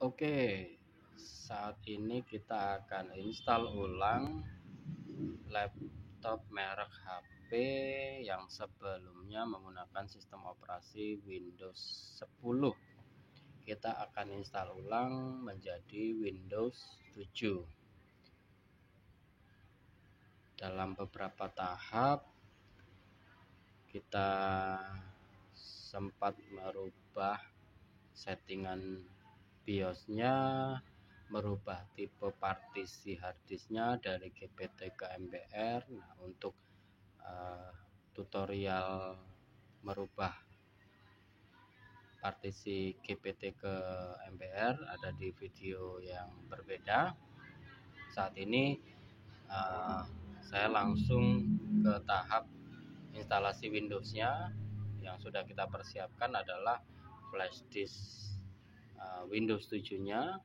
Oke, saat ini kita akan install ulang laptop merek HP yang sebelumnya menggunakan sistem operasi Windows 10. Kita akan install ulang menjadi Windows 7. Dalam beberapa tahap kita sempat merubah settingan BIOS-nya, merubah tipe partisi harddisknya dari GPT ke MBR. Nah, untuk tutorial merubah partisi GPT ke MBR ada di video yang berbeda. Saat ini saya langsung ke tahap instalasi Windows-nya. Yang sudah kita persiapkan adalah flash disk Windows 7-nya.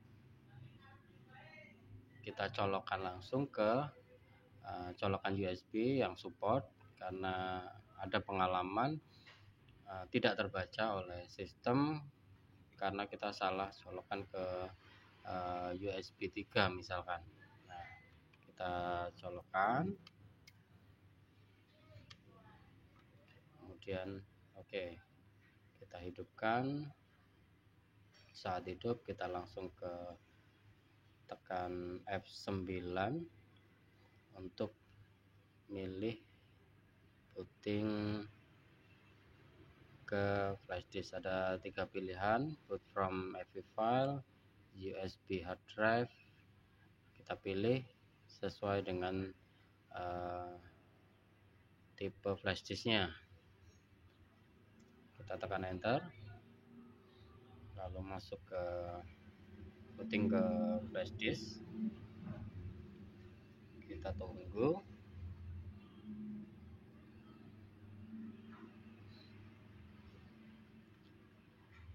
Kita colokkan langsung ke colokan USB yang support, karena ada pengalaman tidak terbaca oleh sistem karena kita salah colokan ke USB 3 misalkan. Nah, kita colokkan, kemudian kita hidupkan. Saat hidup kita langsung ke tekan F9 untuk milih booting ke flash disk. Ada 3 pilihan: boot from AV file, USB hard drive. Kita pilih sesuai dengan tipe flash disknya. Kita tekan enter, lalu masuk ke booting ke flash disk. Kita tunggu.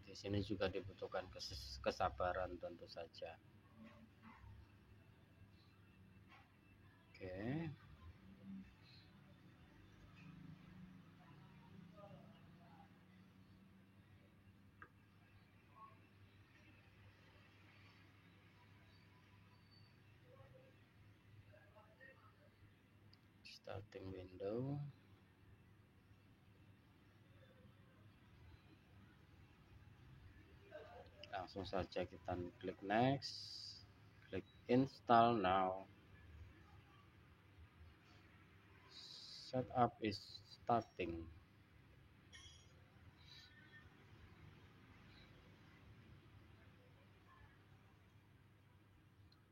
Di sini juga dibutuhkan kesabaran tentu saja. Oke. Starting window. Langsung saja kita klik next, klik install now. Setup is starting.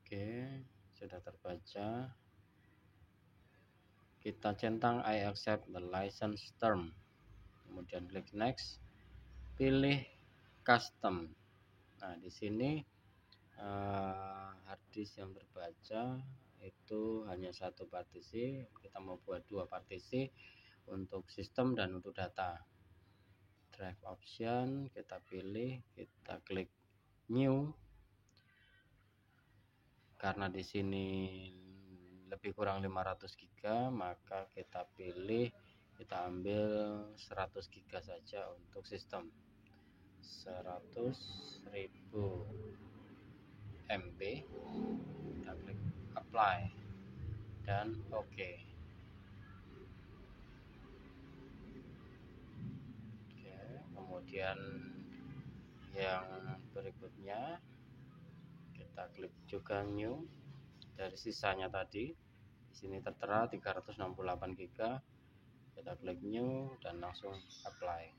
Oke, sudah terbaca. Kita centang I accept the license term, kemudian klik next, pilih custom. Nah, di sini harddisk yang terbaca itu hanya satu partisi. Kita mau buat 2 partisi untuk sistem dan untuk data. Drive option kita pilih, kita klik new. Karena di sini lebih kurang 500 GB, maka kita pilih, kita ambil 100 GB saja untuk sistem. 100.000 MB. Kita klik apply dan oke. Kemudian yang berikutnya kita klik juga new. Dari sisanya tadi di sini tertera 368 GB. Kita klik new dan langsung apply.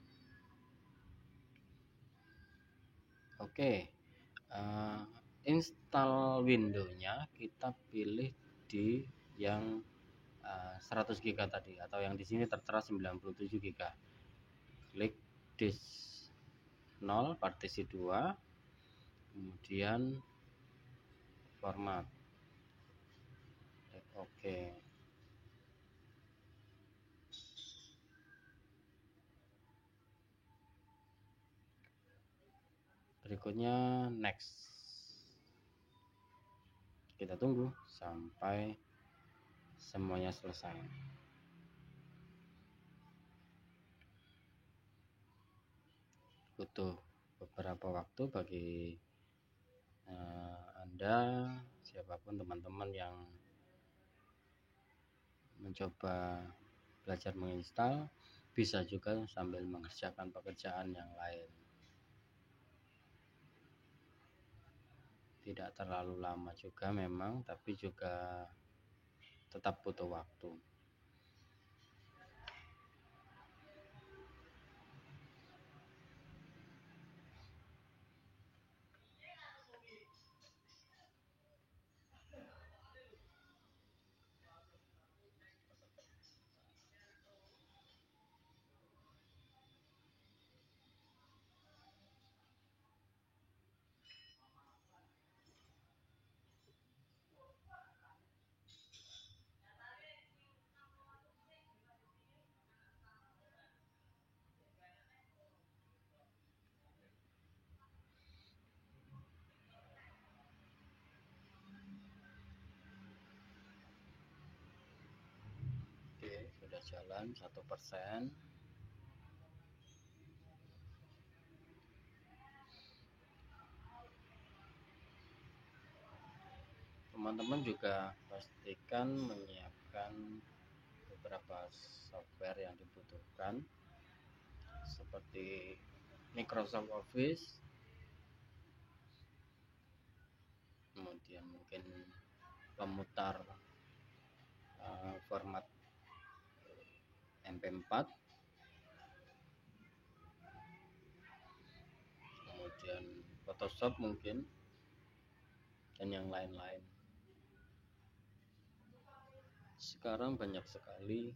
Install Windows-nya kita pilih di yang 100 GB tadi, atau yang di sini tertera 97 GB. Klik disk 0 partisi 2, kemudian format. Oke. Berikutnya next. Kita tunggu sampai semuanya selesai. Butuh beberapa waktu bagi Anda siapapun teman-teman yang mencoba belajar menginstal, bisa juga sambil mengerjakan pekerjaan yang lain. Tidak terlalu lama juga memang, tapi juga tetap butuh waktu. Oke, sudah jalan 1%. Teman-teman juga pastikan menyiapkan beberapa software yang dibutuhkan seperti Microsoft Office, kemudian mungkin pemutar format MP4, kemudian Photoshop mungkin, dan yang lain-lain. Sekarang banyak sekali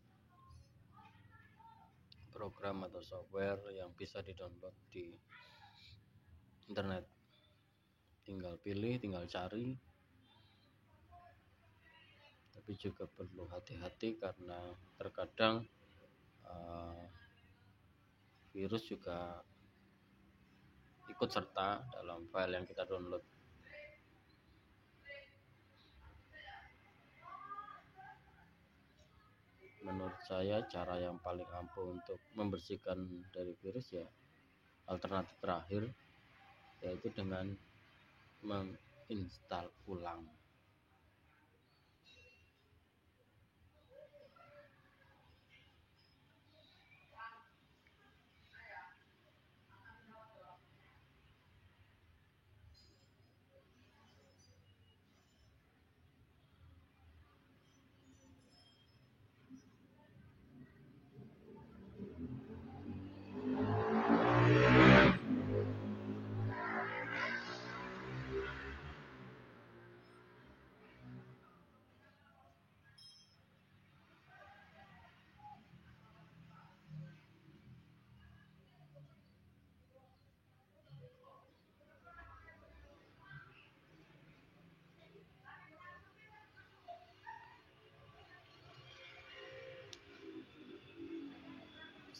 program atau software yang bisa di-download di internet. Tinggal pilih, tinggal cari. Tapi juga perlu hati-hati karena terkadang virus juga ikut serta dalam file yang kita download. Menurut saya cara yang paling ampuh untuk membersihkan dari virus ya alternatif terakhir, yaitu dengan menginstal ulang.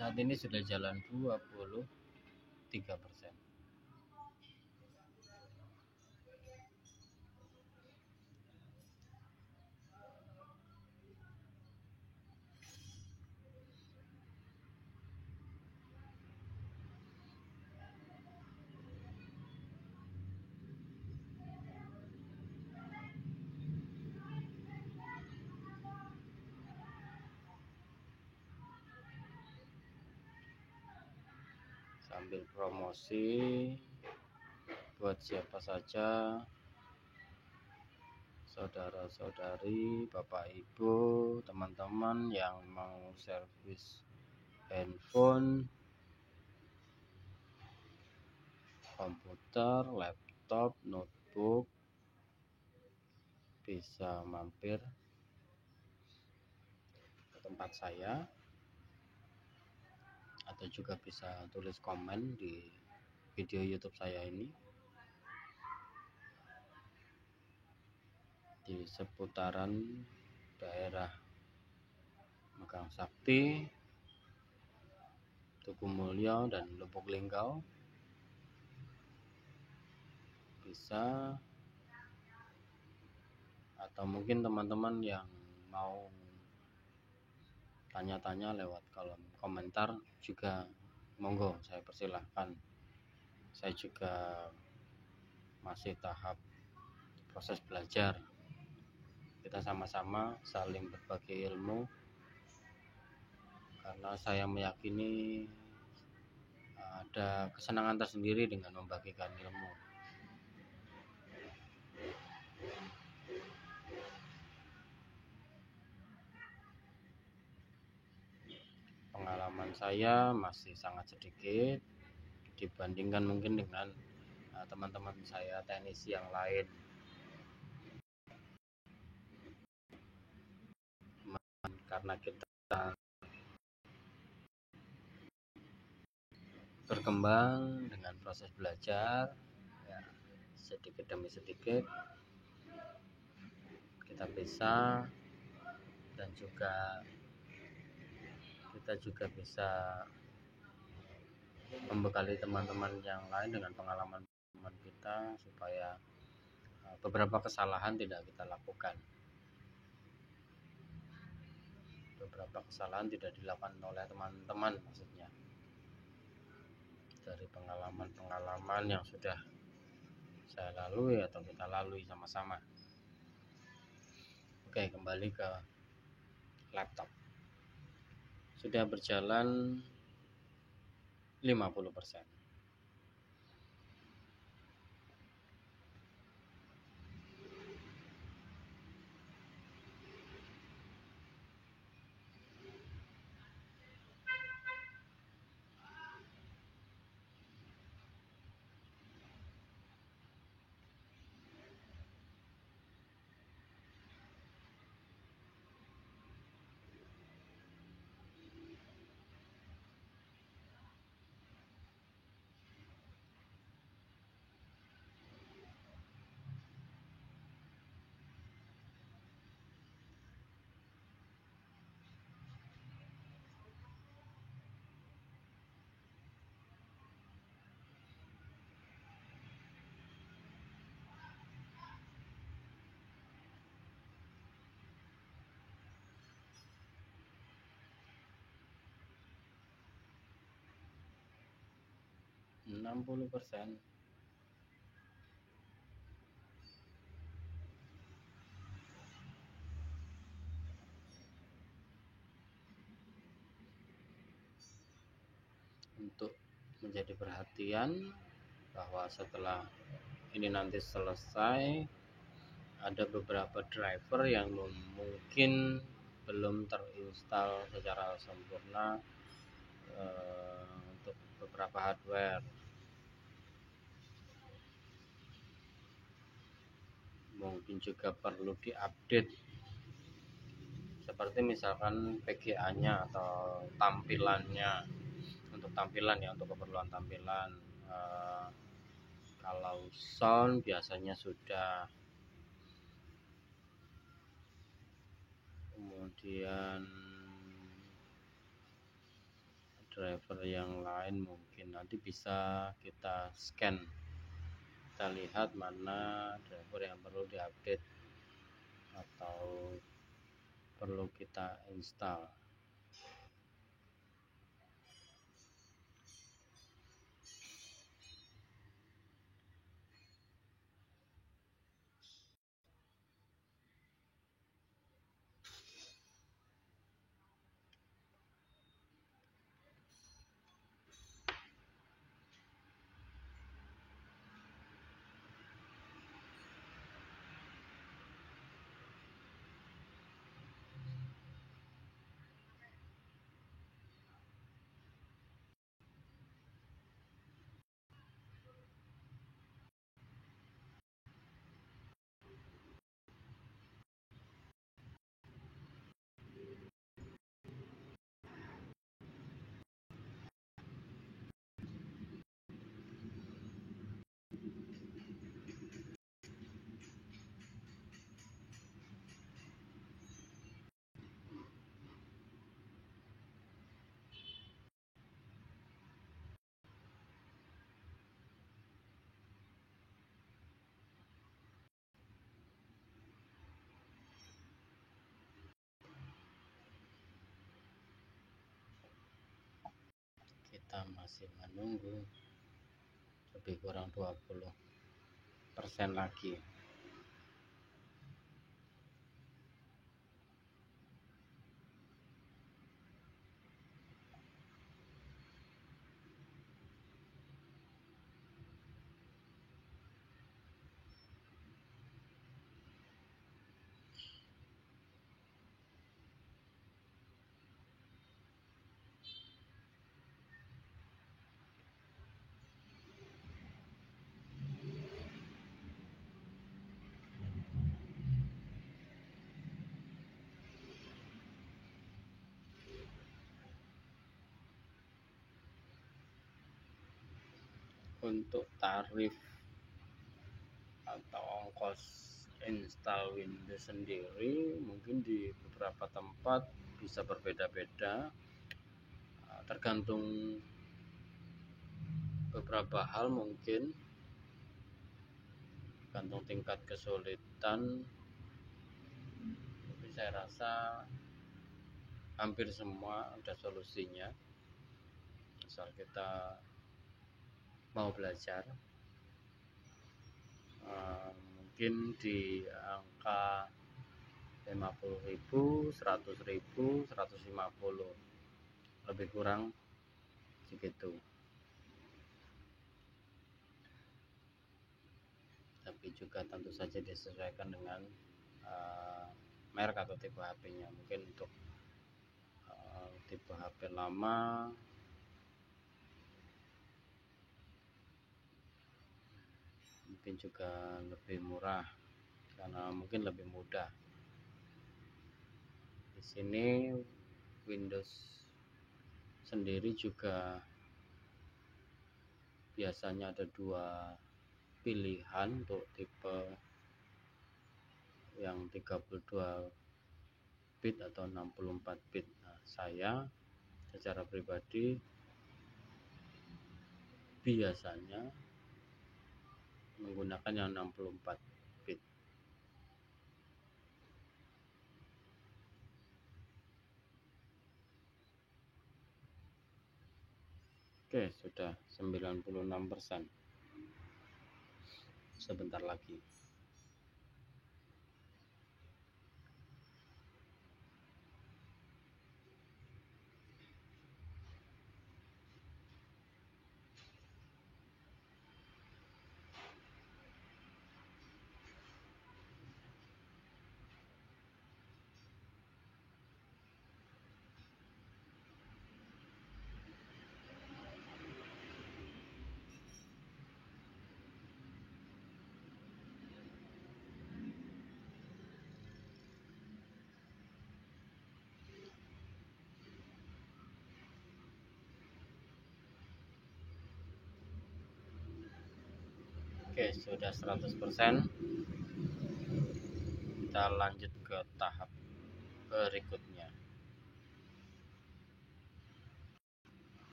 Saat ini sudah jalan 23%. Sambil promosi buat siapa saja, saudara-saudari, bapak ibu, teman-teman yang mau servis handphone, komputer, laptop, notebook, bisa mampir ke tempat saya, atau juga bisa tulis komen di video YouTube saya ini di seputaran daerah Megang Sakti, Tugu Mulyo, dan Lubuk Linggau. Bisa, atau mungkin teman-teman yang mau tanya-tanya lewat kolom komentar juga monggo, saya persilahkan. Saya juga masih tahap proses belajar. Kita sama-sama saling berbagi ilmu, karena saya meyakini ada kesenangan tersendiri dengan membagikan ilmu. Pengalaman saya masih sangat sedikit dibandingkan mungkin dengan teman-teman saya teknisi yang lain. Karena kita berkembang dengan proses belajar, ya, sedikit demi sedikit kita bisa, dan juga kita juga bisa membekali teman-teman yang lain dengan pengalaman teman kita, supaya beberapa kesalahan tidak kita lakukan. Beberapa kesalahan tidak dilakukan oleh teman-teman, maksudnya dari pengalaman-pengalaman yang sudah saya lalui atau kita lalui sama-sama. Oke, kembali ke laptop. Sudah berjalan 50%. Untuk menjadi perhatian bahwa setelah ini nanti selesai, ada beberapa driver yang mungkin belum terinstal secara sempurna untuk beberapa hardware. Mungkin juga perlu diupdate, seperti misalkan PGA-nya atau tampilannya. Untuk tampilan ya, untuk keperluan tampilan. Kalau sound biasanya sudah, kemudian driver yang lain mungkin nanti bisa kita scan, kita lihat mana driver yang perlu diupdate atau perlu kita install. Kita masih menunggu lebih kurang 20%. desain lagi. Untuk tarif atau ongkos install Windows sendiri mungkin di beberapa tempat bisa berbeda-beda, tergantung beberapa hal, mungkin tergantung tingkat kesulitan, tapi saya rasa hampir semua ada solusinya asal kita mau belajar. Mungkin di angka 50.000, 100.000, 150, lebih kurang segitu. Tapi juga tentu saja disesuaikan dengan merek atau tipe HP-nya. Mungkin untuk tipe HP lama mungkin juga lebih murah karena mungkin lebih mudah. Di sini Windows sendiri juga biasanya ada dua pilihan untuk tipe yang 32 bit atau 64 bit. Nah, saya secara pribadi biasanya menggunakan yang 64 bit. Oke, sudah 96%. Sebentar lagi. Oke, sudah 100%. Kita lanjut ke tahap berikutnya.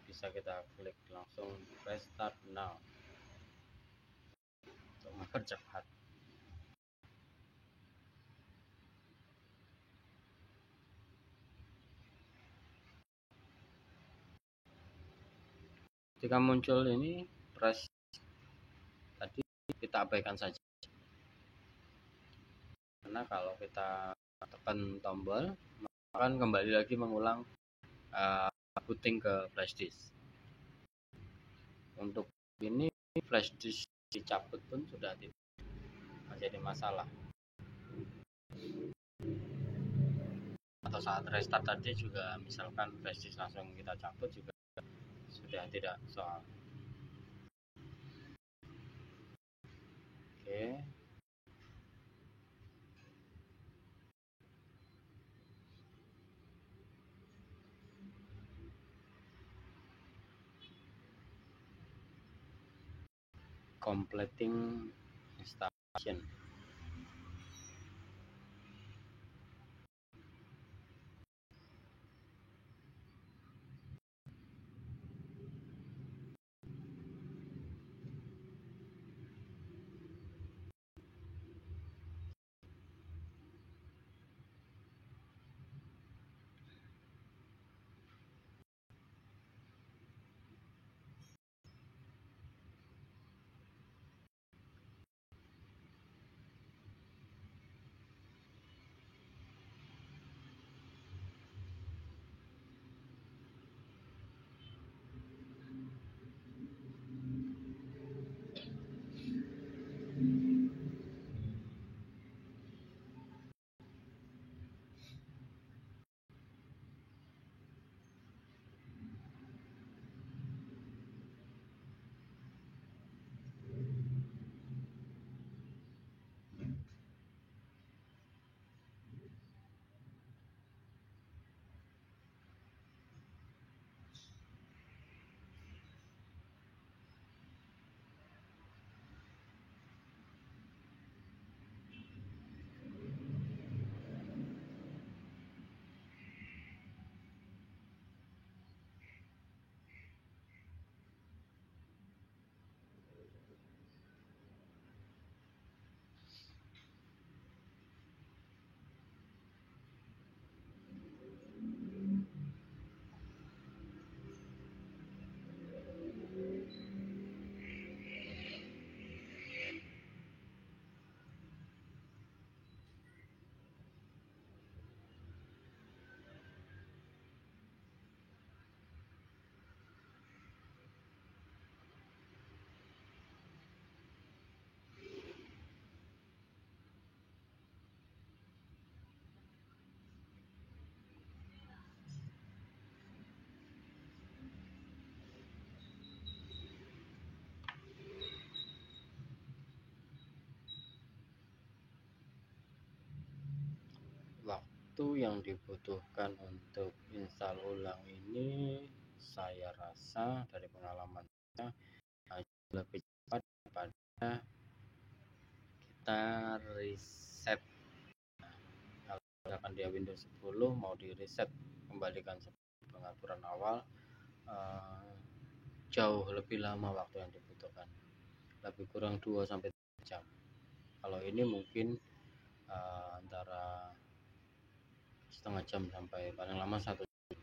Bisa kita klik langsung restart now untuk mempercepat. Ketika muncul ini, press tadi kita abaikan saja, karena kalau kita tekan tombol akan kembali lagi mengulang booting ke flash disk. Untuk ini flash disk dicabut pun sudah tidak menjadi masalah, atau saat restart tadi juga misalkan flash disk langsung kita cabut juga sudah tidak soal. Oke, completing installation. waktu yang dibutuhkan untuk install ulang ini, saya rasa dari pengalaman saya lebih cepat daripada kita reset. Kalau misalkan dia Windows 10 mau di reset kembalikan pengaturan awal, jauh lebih lama waktu yang dibutuhkan, lebih kurang 2-3 jam. Kalau ini mungkin antara setengah jam sampai paling lama 1 jam,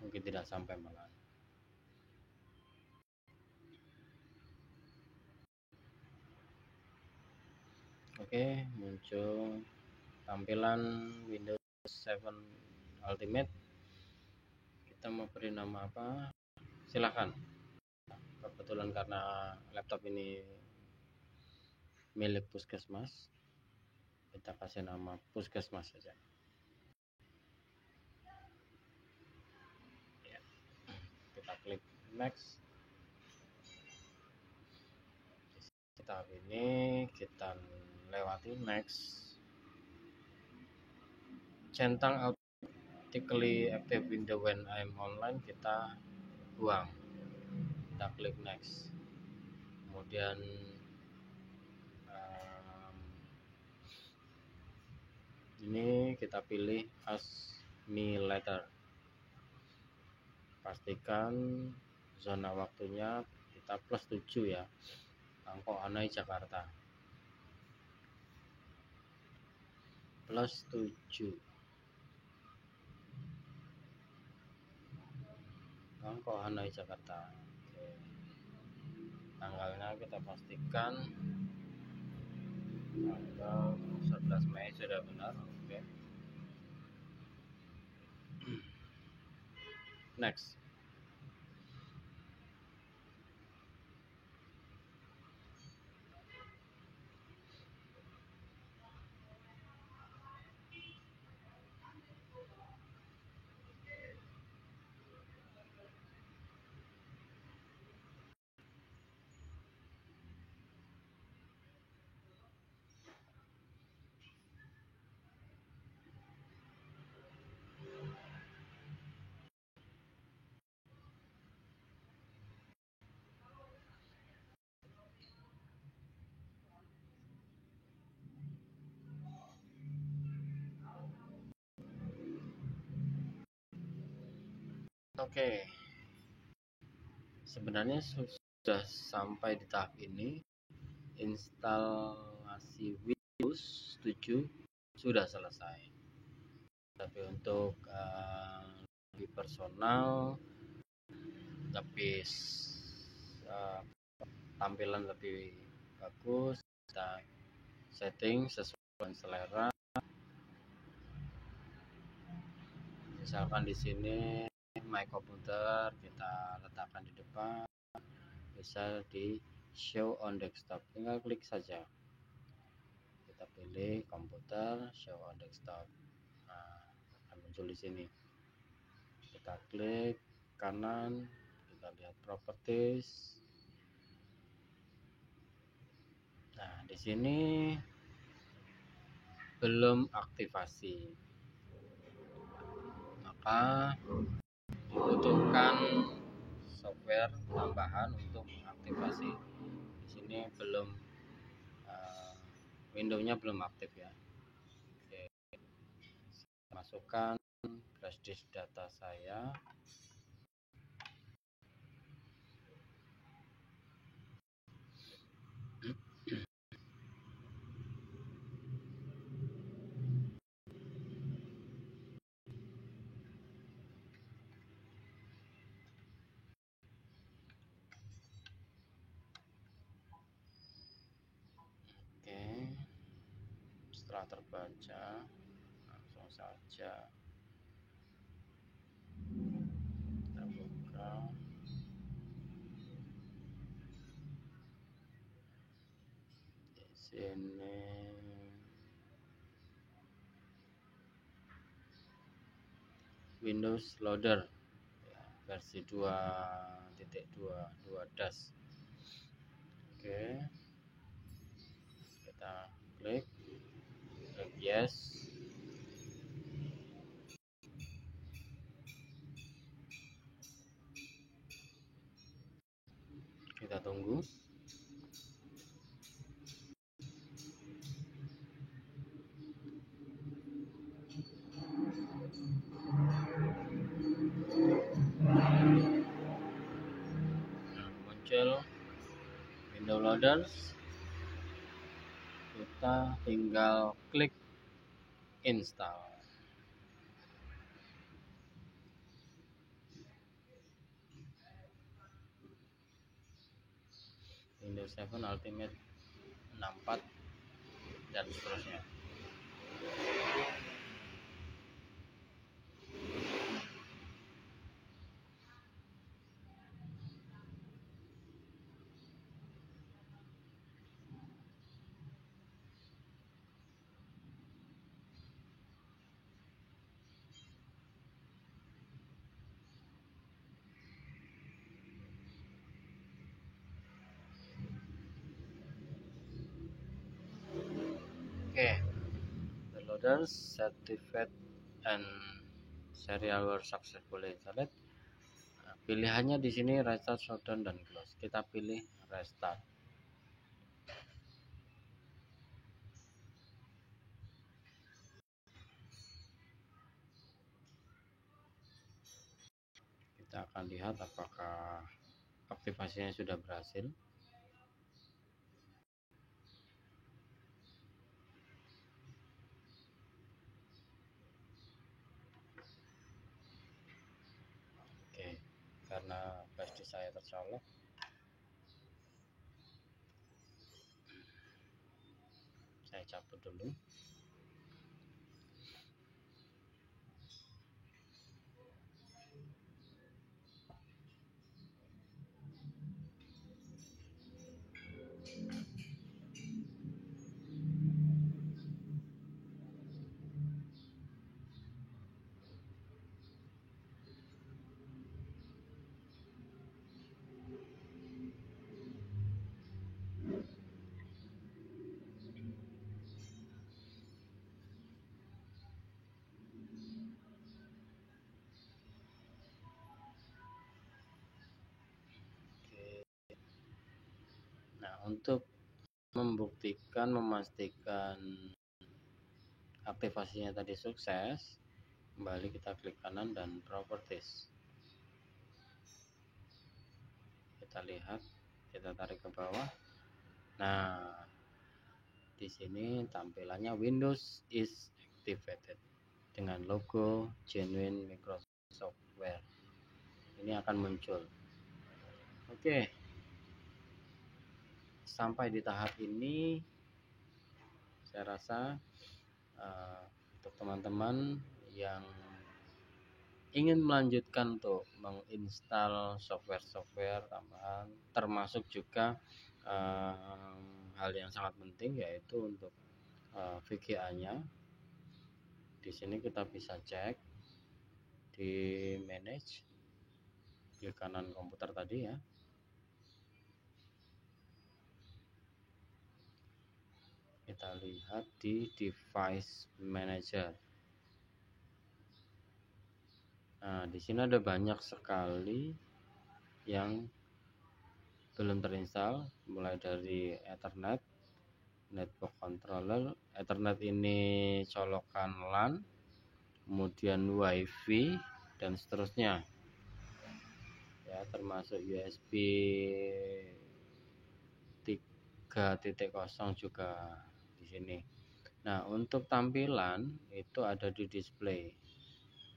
mungkin tidak sampai malah. Oke, muncul tampilan Windows 7 Ultimate. Kita mau beri nama apa? Silahkan. Kebetulan karena laptop ini milik puskesmas, kita kasih nama puskesmas saja. Ya. Kita klik next. Tahap ini kita lewati next. Centang automatically active window when I'm online, kita buang, kita klik next. Kemudian ini kita pilih ask me later. Pastikan zona waktunya kita +7 ya, Angkok Anai Jakarta +7, Angkok Anai Jakarta. Oke. Tanggalnya kita pastikan tanggal 11 Mei sudah benar. Oke. Next. Oke. Sebenarnya sudah sampai di tahap ini, instalasi Windows 7 sudah selesai. Tapi untuk lebih personal, lebih tampilan lebih bagus, kita setting sesuai dengan selera. Misalkan di sini my computer kita letakkan di depan, bisa di show on desktop, tinggal klik saja, kita pilih komputer, show on desktop. Nah, akan muncul di sini, kita klik kanan, kita lihat properties. Nah, di sini belum aktivasi, maka dibutuhkan software tambahan untuk mengaktifasi. Di sini belum Windows-nya belum aktif ya. Oke. Masukkan flash disk data saya. Oke. Setelah terbaca, langsung saja kita buka. Di sini Windows Loader ya, versi 2.2 DAS. Oke, kita klik yes. Kita tunggu. Muncul window loaders, kita tinggal klik install. Windows 7 Ultimate 64 dan seterusnya. Oke, the loaders certificate and serial were successfully installed. Pilihannya di sini restart, shutdown, dan close. Kita pilih restart. Kita akan lihat apakah aktivasinya sudah berhasil. Oke, karena flash disk saya tercolok, saya cabut dulu. Nah, untuk memastikan aktivasinya tadi sukses, kembali kita klik kanan dan properties. Kita lihat, kita tarik ke bawah. Nah, di sini tampilannya Windows is activated dengan logo Genuine Microsoft Software. Ini akan muncul. Oke. Sampai di tahap ini saya rasa untuk teman-teman yang ingin melanjutkan untuk menginstal software-software tambahan, termasuk juga hal yang sangat penting yaitu untuk VGA-nya. Di sini kita bisa cek di manage, klik kanan komputer tadi ya. Kita lihat di device manager. Nah, di sini ada banyak sekali yang belum terinstall, mulai dari Ethernet, network controller. Ethernet ini colokan LAN, kemudian WiFi dan seterusnya. Ya, termasuk USB 3.0 juga di sini. Nah, untuk tampilan itu ada di display.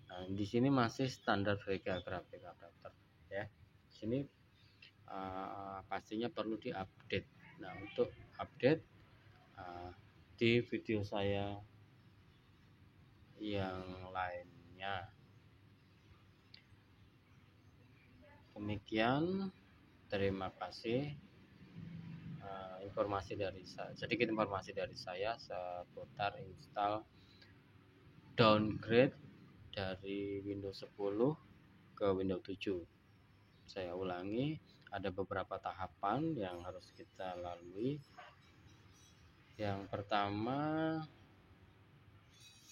Nah, di sini masih standar VGA graphic adapter ya. Di sini pastinya perlu diupdate. Nah, untuk update di video saya yang lainnya. Demikian, terima kasih. Sedikit informasi dari saya seputar install downgrade dari Windows 10 ke Windows 7. Saya ulangi, ada beberapa tahapan yang harus kita lalui. Yang pertama,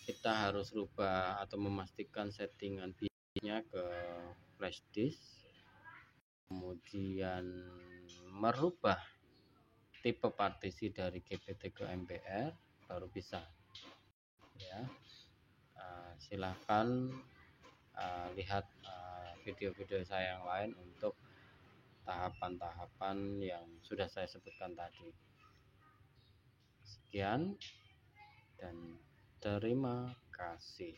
kita harus rubah atau memastikan settingan BIOSnya ke flash disk, kemudian merubah tipe partisi dari GPT ke MBR, baru bisa ya. Silahkan lihat video-video saya yang lain untuk tahapan-tahapan yang sudah saya sebutkan tadi. Sekian dan terima kasih.